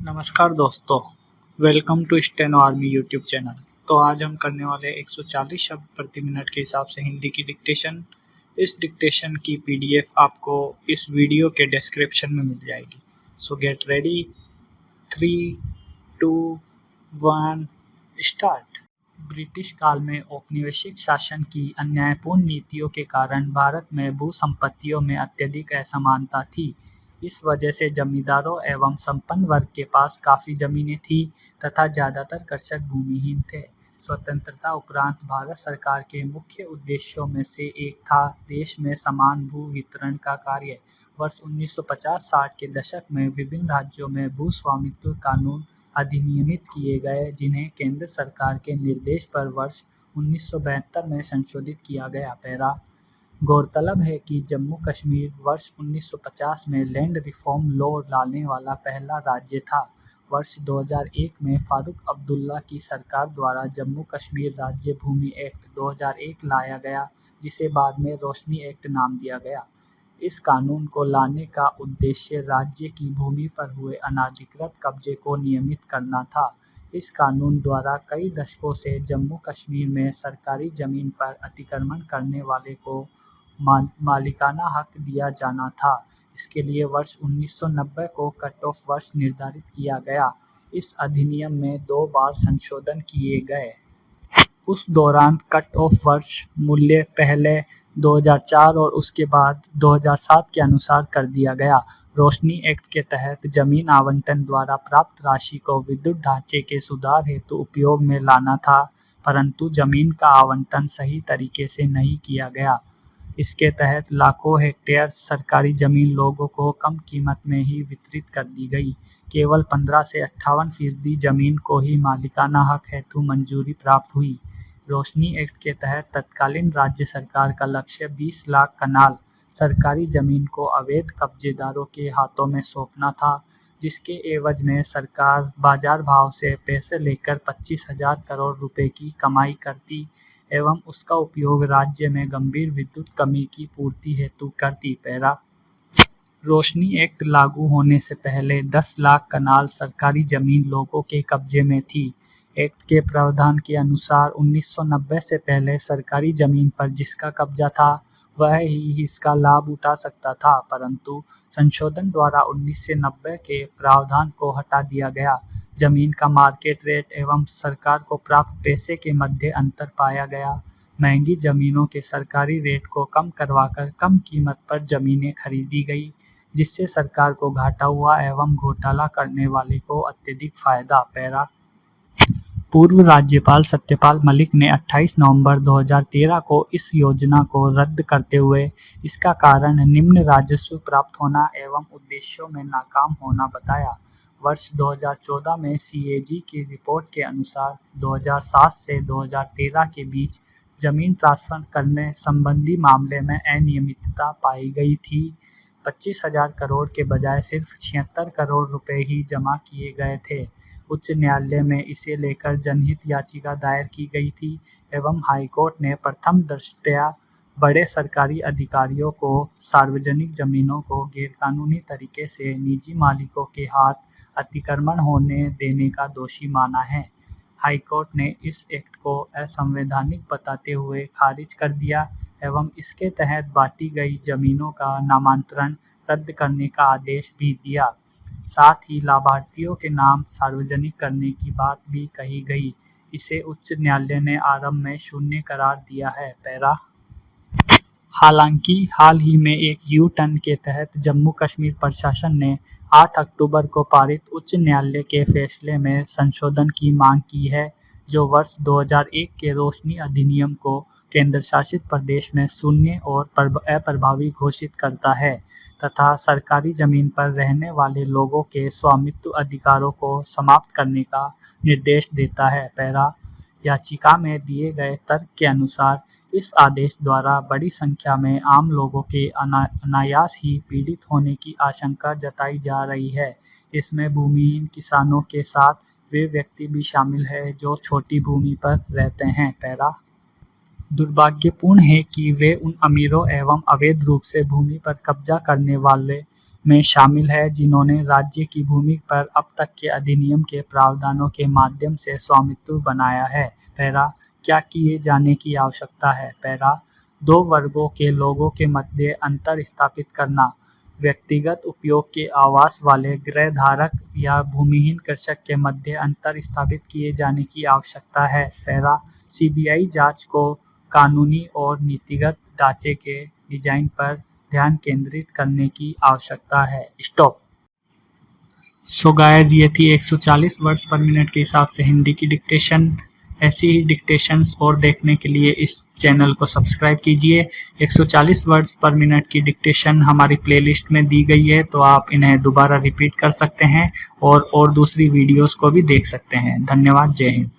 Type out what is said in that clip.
नमस्कार दोस्तों, welcome to steno army YouTube channel. तो आज हम करने वाले 140 शब्द प्रति मिनट के हिसाब से हिंदी की डिक्टेशन। इस डिक्टेशन की पीडीएफ आपको इस वीडियो के डिस्क्रिप्शन में मिल जाएगी। सो गेट रेडी, 3, 2, 1 स्टार्ट। ब्रिटिश काल में औपनिवेशिक शासन की अन्यायपूर्ण नीतियों के कारण भारत में भू संपत्तियों में अत्यधिक असमानता थी। इस वजह से जमींदारों एवं संपन्न वर्ग के पास काफ़ी जमीनें थी तथा ज़्यादातर कृषक भूमिहीन थे। स्वतंत्रता उपरांत भारत सरकार के मुख्य उद्देश्यों में से एक था देश में समान भू वितरण का कार्य। वर्ष 1950-60 के दशक में विभिन्न राज्यों में भू स्वामित्व कानून अधिनियमित किए गए, जिन्हें केंद्र सरकार के निर्देश पर वर्ष 1972 में संशोधित किया गया। पैरा गौरतलब है कि जम्मू कश्मीर वर्ष 1950 में लैंड रिफॉर्म लॉ लाने वाला पहला राज्य था। वर्ष 2001 में फारूक अब्दुल्ला की सरकार द्वारा जम्मू कश्मीर राज्य भूमि एक्ट 2001 लाया गया, जिसे बाद में रोशनी एक्ट नाम दिया गया। इस कानून को लाने का उद्देश्य राज्य की भूमि पर हुए अनाधिकृत कब्जे को नियमित करना था। इस कानून द्वारा कई दशकों से जम्मू कश्मीर में सरकारी जमीन पर अतिक्रमण करने वाले को मालिकाना हक दिया जाना था। इसके लिए वर्ष 1990 को कट ऑफ वर्ष निर्धारित किया गया। इस अधिनियम में 2 बार संशोधन किए गए। उस दौरान कट ऑफ वर्ष मूल्य पहले 2004 और उसके बाद 2007 के अनुसार कर दिया गया। रोशनी एक्ट के तहत जमीन आवंटन द्वारा प्राप्त राशि को विद्युत ढांचे के सुधार हेतु उपयोग में लाना था, परंतु जमीन का आवंटन सही तरीके से नहीं किया गया। इसके तहत लाखों हेक्टेयर सरकारी जमीन लोगों को कम कीमत में ही वितरित कर दी गई। केवल 15 से 58% जमीन को ही मालिकाना हक हेतु मंजूरी प्राप्त हुई। रोशनी एक्ट के तहत तत्कालीन राज्य सरकार का लक्ष्य 20 लाख कनाल सरकारी जमीन को अवैध कब्जेदारों के हाथों में सौंपना था, जिसके एवज में सरकार बाजार भाव से पैसे लेकर 25,000 करोड़ रुपए की कमाई करती एवं उसका उपयोग राज्य में गंभीर विद्युत कमी की पूर्ति हेतु करती। पैरा रोशनी एक्ट लागू होने से पहले 10 लाख कनाल सरकारी जमीन लोगों के कब्जे में थी। एक्ट के प्रावधान के अनुसार 1990 से पहले सरकारी जमीन पर जिसका कब्जा था वह ही इसका लाभ उठा सकता था, परंतु संशोधन द्वारा 1990 के प्रावधान को हटा दिया गया। जमीन का मार्केट रेट एवं सरकार को प्राप्त पैसे के मध्य अंतर पाया गया। महंगी जमीनों के सरकारी रेट को कम करवाकर कम कीमत पर जमीनें खरीदी गई, जिससे सरकार को घाटा हुआ एवं घोटाला करने वाले को अत्यधिक फायदा। पैरा पूर्व राज्यपाल सत्यपाल मलिक ने 28 नवंबर 2013 को इस योजना को रद्द करते हुए इसका कारण निम्न राजस्व प्राप्त होना एवं उद्देश्यों में नाकाम होना बताया। वर्ष 2014 में सीएजी की रिपोर्ट के अनुसार 2007 से 2013 के बीच जमीन ट्रांसफर करने संबंधी मामले में अनियमितता पाई गई थी। 25,000 करोड़ के बजाय सिर्फ 76 करोड़ रुपए ही जमा किए गए थे। उच्च न्यायालय में इसे लेकर जनहित याचिका दायर की गई थी एवं हाईकोर्ट ने प्रथम दृष्टया बड़े सरकारी अधिकारियों को सार्वजनिक जमीनों को गैरकानूनी तरीके से निजी मालिकों के हाथ अतिक्रमण होने देने का दोषी माना है। हाईकोर्ट ने इस एक्ट को असंवैधानिक बताते हुए खारिज कर दिया एवं इसके तहत बांटी गई जमीनों का नामांतरण रद्द करने का आदेश भी दिया। साथ ही लाभार्थियों के नाम सार्वजनिक करने की बात भी कही गई। इसे उच्च न्यायालय ने आरंभ में शून्य करार दिया है। पैरा हालांकि हाल ही में एक यू-टर्न के तहत जम्मू कश्मीर प्रशासन ने 8 अक्टूबर को पारित उच्च न्यायालय के फैसले में संशोधन की मांग की है, जो वर्ष 2001 के रोशनी अधिनियम को केंद्र शासित प्रदेश में शून्य और अप्रभावी घोषित करता है तथा सरकारी जमीन पर रहने वाले लोगों के स्वामित्व अधिकारों को समाप्त करने का निर्देश देता है। पैरा याचिका में दिए गए तर्क के अनुसार इस आदेश द्वारा बड़ी संख्या में आम लोगों के अनायास ही पीड़ित होने की आशंका जताई जा रही है। इसमें भूमिहीन किसानों के साथ वे व्यक्ति भी शामिल हैं जो छोटी भूमि पर रहते हैं। पैरा दुर्भाग्यपूर्ण है कि वे उन अमीरों एवं अवैध रूप से भूमि पर कब्जा करने वाले में शामिल है जिन्होंने राज्य की भूमि पर अब तक के अधिनियम के प्रावधानों के माध्यम से स्वामित्व बनाया है। पैरा क्या किए जाने की आवश्यकता है। पैरा 2 वर्गों के लोगों के मध्य अंतर स्थापित करना। व्यक्तिगत उपयोग के आवास वाले गृह धारक या भूमिहीन कृषक के मध्य अंतर स्थापित किए जाने की आवश्यकता है। पैरा सीबीआई जांच को कानूनी और नीतिगत ढांचे के डिजाइन पर ध्यान केंद्रित करने की आवश्यकता है। स्टॉप। सो गाइस, ये थी 140 वर्ड्स पर मिनट के हिसाब से हिंदी की डिक्टेशन। ऐसी ही डिक्टेशंस और देखने के लिए इस चैनल को सब्सक्राइब कीजिए। 140 वर्ड्स पर मिनट की डिक्टेशन हमारी प्लेलिस्ट में दी गई है, तो आप इन्हें दोबारा रिपीट कर सकते हैं और दूसरी वीडियोस को भी देख सकते हैं। धन्यवाद। जय हिंद।